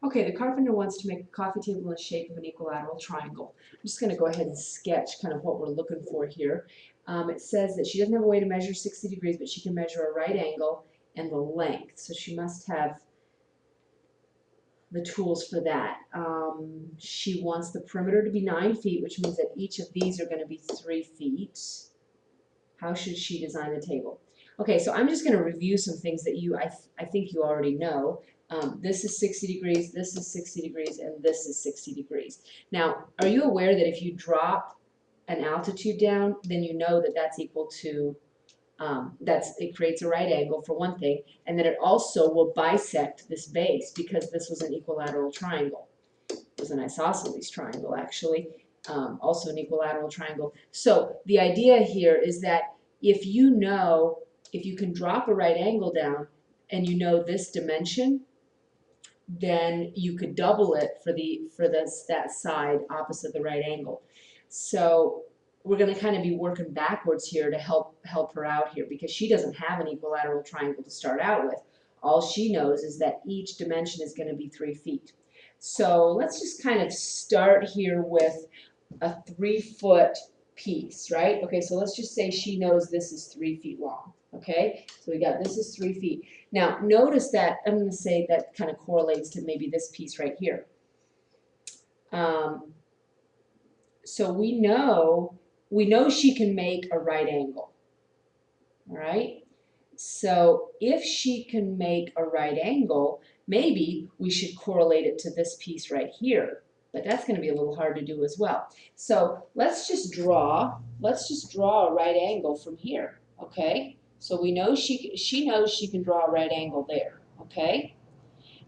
Okay, the carpenter wants to make a coffee table in the shape of an equilateral triangle. I'm just going to go ahead and sketch kind of what we're looking for here. It says that she doesn't have a way to measure 60 degrees, but she can measure a right angle and the length. So she must have the tools for that. She wants the perimeter to be 9 feet, which means that each of these are going to be 3 feet. How should she design the table? Okay, so I'm just going to review some things that I think you already know. This is 60 degrees, this is 60 degrees, and this is 60 degrees. Now, are you aware that if you drop an altitude down, then you know that that's equal to, it creates a right angle for one thing, and then it also will bisect this base because this was an equilateral triangle. It was an isosceles triangle, actually, also an equilateral triangle. So the idea here is that if you can drop a right angle down and you know this dimension, then you could double it for that side opposite the right angle. So we're going to kind of be working backwards here to help her out here because she doesn't have an equilateral triangle to start out with. All she knows is that each dimension is going to be 3 feet. So let's just kind of start here with a 3-foot piece, right? Okay, so let's just say she knows this is 3 feet long. Okay, so we got this is 3 feet. Now notice that I'm going to say that kind of correlates to maybe this piece right here. So we know she can make a right angle. All right. So if she can make a right angle, maybe we should correlate it to this piece right here. But that's going to be a little hard to do as well. So let's just draw a right angle from here. Okay. So we know she knows she can draw a right angle there. Okay.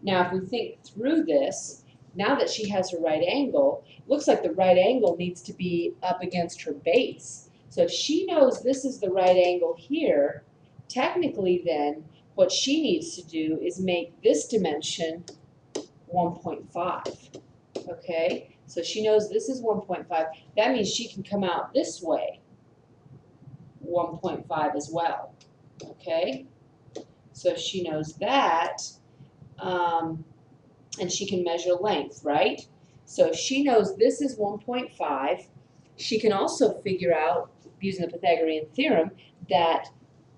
Now if we think through this, now that she has her right angle, it looks like the right angle needs to be up against her base. So if she knows this is the right angle here, technically then what she needs to do is make this dimension 1.5. Okay, so she knows this is 1.5. That means she can come out this way 1.5 as well. Okay, so if she knows that, and she can measure length, right? So if she knows this is 1.5, she can also figure out, using the Pythagorean theorem, that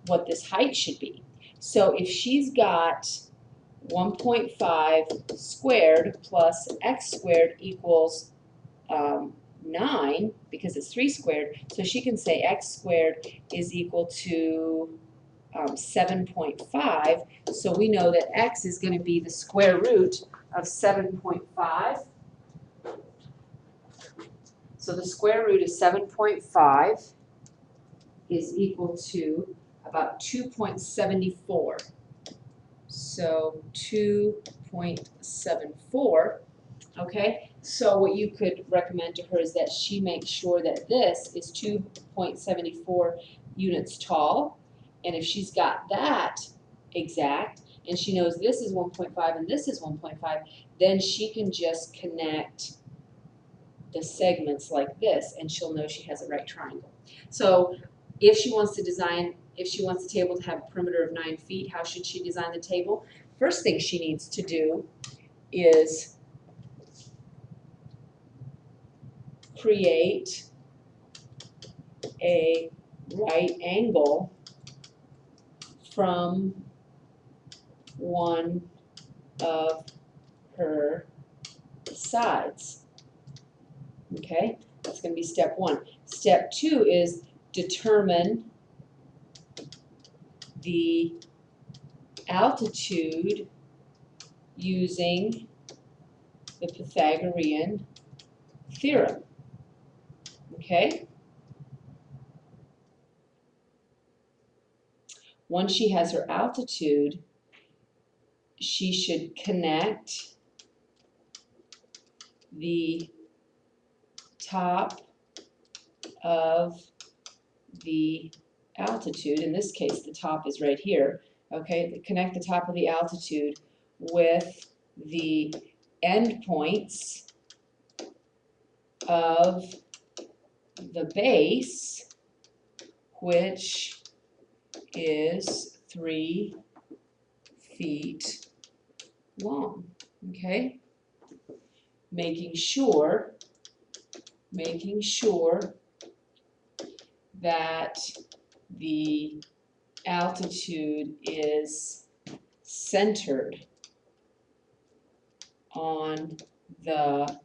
what this height should be. So if she's got 1.5 squared plus x squared equals 9, because it's 3 squared, so she can say x squared is equal to 7.5, so we know that x is going to be the square root of 7.5. So the square root of 7.5 is equal to about 2.74. So 2.74. Okay, so what you could recommend to her is that she makes sure that this is 2.74 units tall, and if she's got that exact, and she knows this is 1.5 and this is 1.5, then she can just connect the segments like this, and she'll know she has a right triangle. So if she wants the table to have a perimeter of 9 feet, how should she design the table? First thing she needs to do is create a right angle from one of her sides. Okay, that's going to be step 1. Step 2 is determine the altitude using the Pythagorean theorem. Okay? Once she has her altitude, she should connect the top of the altitude. In this case, the top is right here. Okay, connect the top of the altitude with the endpoints of the base, which is 3 feet long. Okay, making sure that the altitude is centered on the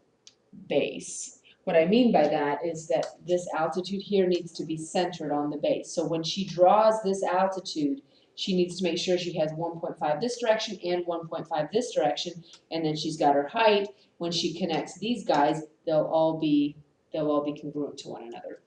base. What I mean by that is that this altitude here needs to be centered on the base. So when she draws this altitude, she needs to make sure she has 1.5 this direction and 1.5 this direction, and then she's got her height. When she connects these guys, they'll all be congruent to one another.